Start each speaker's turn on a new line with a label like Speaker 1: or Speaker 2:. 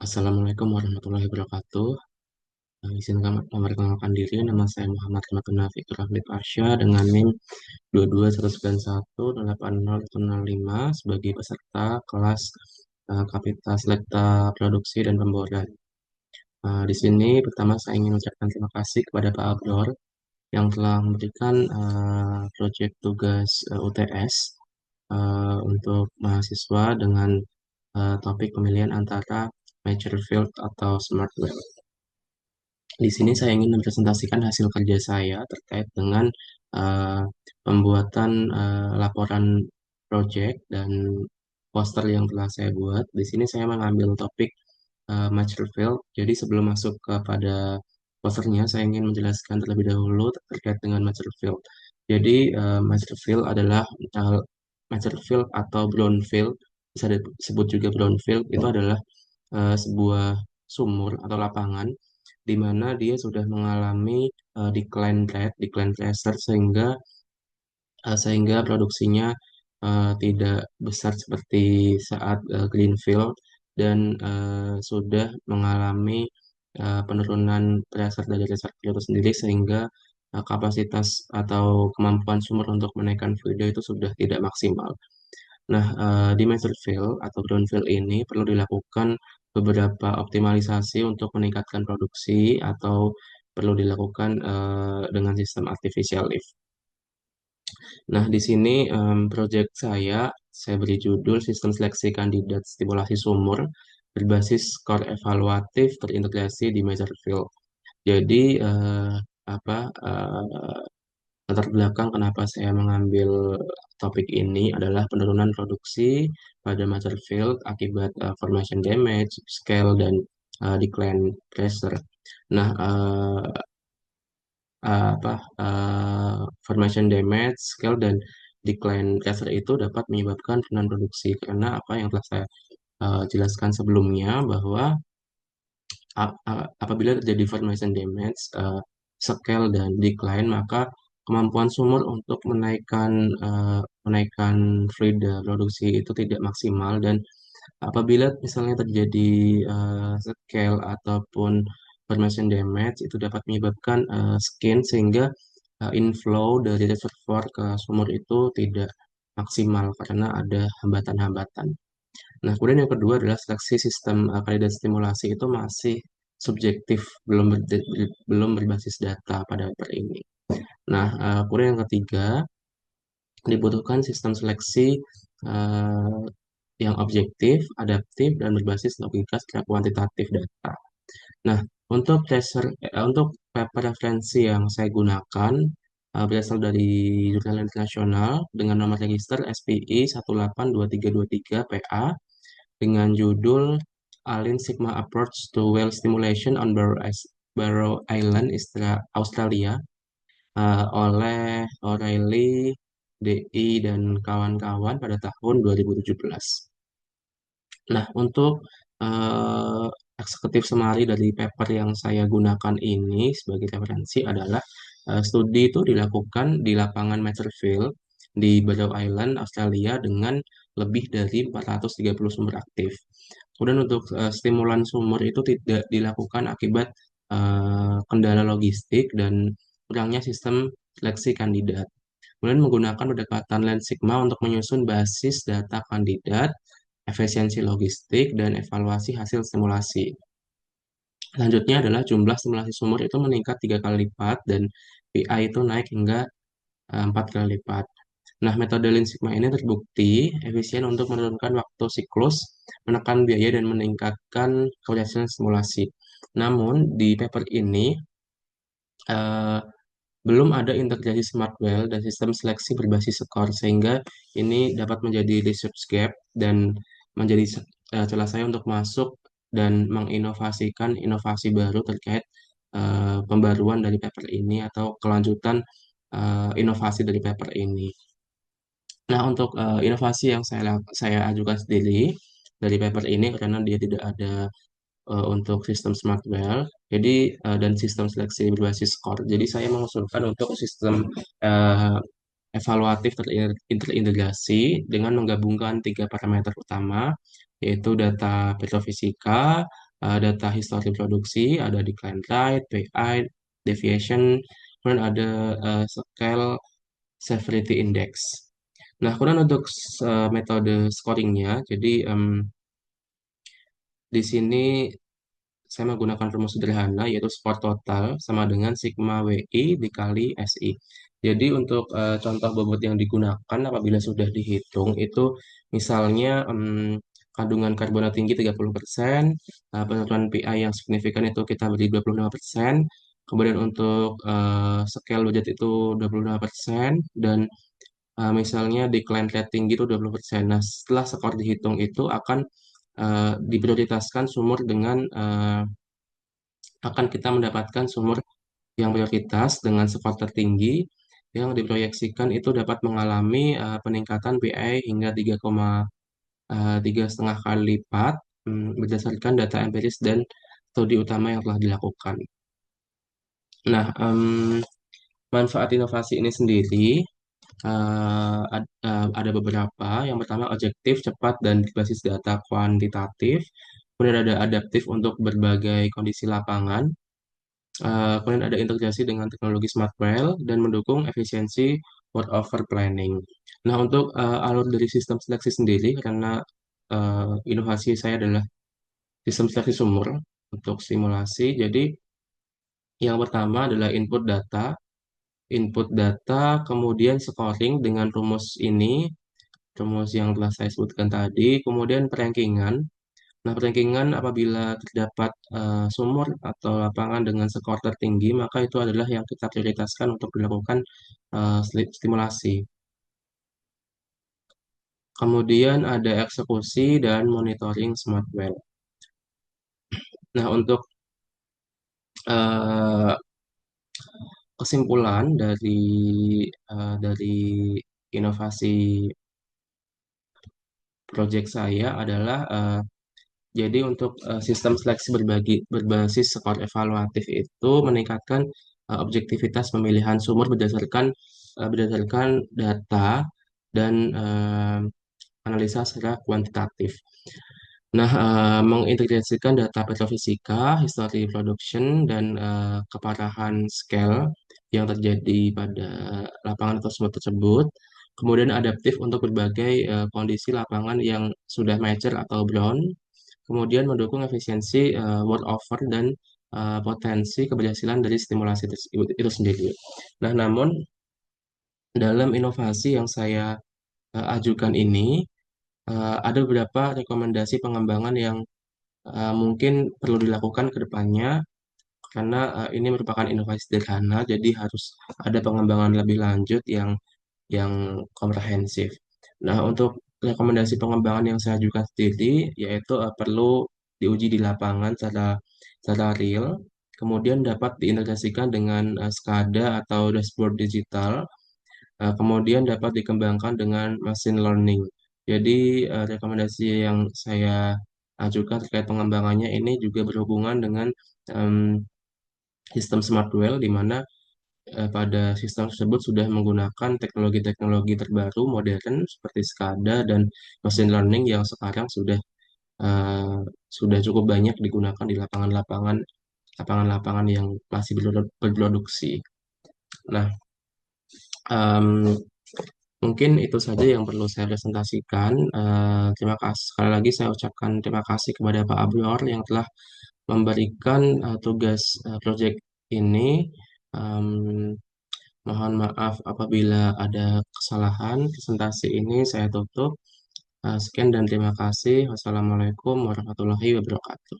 Speaker 1: Assalamualaikum warahmatullahi wabarakatuh. Izinkan memperkenalkan diri, nama saya Muhammad Ramadhan Fikri Rahmi Pasha dengan NIM 2219180105 sebagai peserta kelas Kapita Selekta Produksi dan Pemboran. Di sini pertama saya ingin mengucapkan terima kasih kepada Pak Abdor yang telah memberikan proyek tugas UTS untuk mahasiswa dengan topik pemilihan antara Mature Field atau Smart Web. Di sini saya ingin mempresentasikan hasil kerja saya terkait dengan eh, pembuatan laporan project dan poster yang telah saya buat. Di sini saya mengambil topik mature field. Jadi sebelum masuk kepada posternya, saya ingin menjelaskan terlebih dahulu terkait dengan mature field. Jadi mature field adalah uh, mature field atau brownfield, bisa disebut juga brownfield, itu adalah sebuah sumur atau lapangan di mana dia sudah mengalami decline pressure sehingga produksinya tidak besar seperti saat greenfield dan sudah mengalami penurunan pressure dari reservoir itu sendiri sehingga kapasitas atau kemampuan sumur untuk menaikkan fluida itu sudah tidak maksimal. Nah, di Masterfield atau Brownfield ini perlu dilakukan beberapa optimalisasi untuk meningkatkan produksi atau perlu dilakukan dengan sistem artificial lift. Nah, di sini proyek saya beri judul Sistem Seleksi Kandidat Stimulasi Sumur berbasis skor evaluatif terintegrasi di Masterfield. Jadi, apa latar belakang kenapa saya mengambil topik ini adalah penurunan produksi pada Masterfield akibat formation damage, scale, dan decline pressure. Nah, formation damage, scale, dan decline pressure itu dapat menyebabkan penurunan produksi karena apa yang telah saya jelaskan sebelumnya bahwa apabila terjadi formation damage, scale dan decline, maka kemampuan sumur untuk menaikkan fluida produksi itu tidak maksimal dan apabila misalnya terjadi scale ataupun formation damage itu dapat menyebabkan skin sehingga inflow dari reservoir ke sumur itu tidak maksimal karena ada hambatan-hambatan. Nah, kemudian yang kedua adalah seleksi sistem kandidat stimulasi itu masih subjektif, belum berbasis data pada paper ini. Nah, kemudian yang ketiga, dibutuhkan sistem seleksi eh, yang objektif, adaptif, dan berbasis logika secara kuantitatif data. Nah, untuk paper referensi yang saya gunakan berasal dari jurnal internasional dengan nomor register SPI 182323 PA dengan judul Alin Sigma Approach to Well Stimulation on Barrow Island, Australia, oleh O'Reilly, DI, dan kawan-kawan pada tahun 2017. Nah, untuk eh, eksekutif summary dari paper yang saya gunakan ini sebagai referensi adalah studi itu dilakukan di lapangan Materfield di Barrow Island, Australia dengan lebih dari 430 sumber aktif. Kemudian untuk stimulan sumur itu tidak dilakukan akibat kendala logistik dan kurangnya sistem seleksi kandidat. Kemudian menggunakan pendekatan Lean Sigma untuk menyusun basis data kandidat, efisiensi logistik, dan evaluasi hasil simulasi. Selanjutnya adalah jumlah simulasi sumur itu meningkat 3 kali lipat dan PI itu naik hingga 4 kali lipat. Nah, metode Lean Sigma ini terbukti efisien untuk menurunkan waktu siklus, menekan biaya, dan meningkatkan keberhasilan simulasi. Namun, di paper ini eh, belum ada integrasi Smart Well dan sistem seleksi berbasis skor, sehingga ini dapat menjadi research gap dan menjadi celah saya untuk masuk dan menginovasikan inovasi baru terkait pembaruan dari paper ini atau kelanjutan inovasi dari paper ini. Nah, untuk inovasi yang saya ajukan sendiri dari paper ini karena dia tidak ada untuk sistem smart well, jadi dan sistem seleksi berbasis skor. Jadi saya mengusulkan untuk sistem uh, evaluatif terintegrasi dengan menggabungkan tiga parameter utama, yaitu data petrofisika, data histori produksi, ada decline rate, PI, deviation, kemudian ada scale severity index. Nah, kemudian untuk metode scoringnya, jadi di sini saya menggunakan rumus sederhana yaitu skor total sama dengan sigma WI dikali SI. Jadi untuk contoh bobot yang digunakan apabila sudah dihitung itu misalnya kandungan karbonat tinggi 30%, penurunan pH yang signifikan itu kita beri 25%, kemudian untuk scale budget itu 25%, dan misalnya decline rate tinggi itu 20%. Nah, setelah skor dihitung itu akan diprioritaskan sumur dengan akan kita mendapatkan sumur yang prioritas dengan skor tertinggi yang diproyeksikan itu dapat mengalami peningkatan PI hingga 3,5 kali lipat berdasarkan data empiris dan studi utama yang telah dilakukan. Nah, manfaat inovasi ini sendiri ada beberapa. Yang pertama objektif, cepat, dan berbasis data kuantitatif. Kemudian ada adaptif untuk berbagai kondisi lapangan. Kemudian ada integrasi dengan teknologi smart well dan mendukung efisiensi work over planning. Nah, untuk alur dari sistem seleksi sendiri, karena inovasi saya adalah sistem seleksi sumur untuk simulasi. Jadi, yang pertama adalah input data, kemudian scoring dengan rumus ini, rumus yang telah saya sebutkan tadi, kemudian perankingan. Nah, perankingan apabila terdapat sumur atau lapangan dengan skor tertinggi, maka itu adalah yang kita prioritaskan untuk dilakukan stimulasi. Kemudian ada eksekusi dan monitoring smart well. Nah, untuk eh, kesimpulan dari inovasi proyek saya adalah jadi untuk sistem seleksi berbasis skor evaluatif itu meningkatkan objektivitas pemilihan sumur berdasarkan data dan analisa secara kuantitatif. Nah, mengintegrasikan data petrofisika, history production, dan keparahan scale yang terjadi pada lapangan atau sumur tersebut. Kemudian adaptif untuk berbagai kondisi lapangan yang sudah mature atau brown. Kemudian mendukung efisiensi work over dan potensi keberhasilan dari stimulasi itu sendiri. Nah, namun dalam inovasi yang saya ajukan ini, ada beberapa rekomendasi pengembangan yang mungkin perlu dilakukan ke depannya karena ini merupakan inovasi sederhana, jadi harus ada pengembangan lebih lanjut yang komprehensif. Nah, untuk rekomendasi pengembangan yang saya ajukan sendiri, yaitu perlu diuji di lapangan secara real, kemudian dapat diintegrasikan dengan SCADA atau dashboard digital, kemudian dapat dikembangkan dengan machine learning. Jadi, rekomendasi yang saya ajukan terkait pengembangannya ini juga berhubungan dengan em, sistem smart well, di mana pada sistem tersebut sudah menggunakan teknologi-teknologi terbaru modern seperti SCADA dan machine learning yang sekarang eh, sudah cukup banyak digunakan di lapangan-lapangan yang masih berproduksi. Nah, em, mungkin itu saja yang perlu saya presentasikan. Terima kasih. Sekali lagi saya ucapkan terima kasih kepada Pak Abror yang telah memberikan tugas proyek ini. Em, Mohon maaf apabila ada kesalahan. Presentasi ini saya tutup. Sekian dan terima kasih. Wassalamualaikum warahmatullahi wabarakatuh.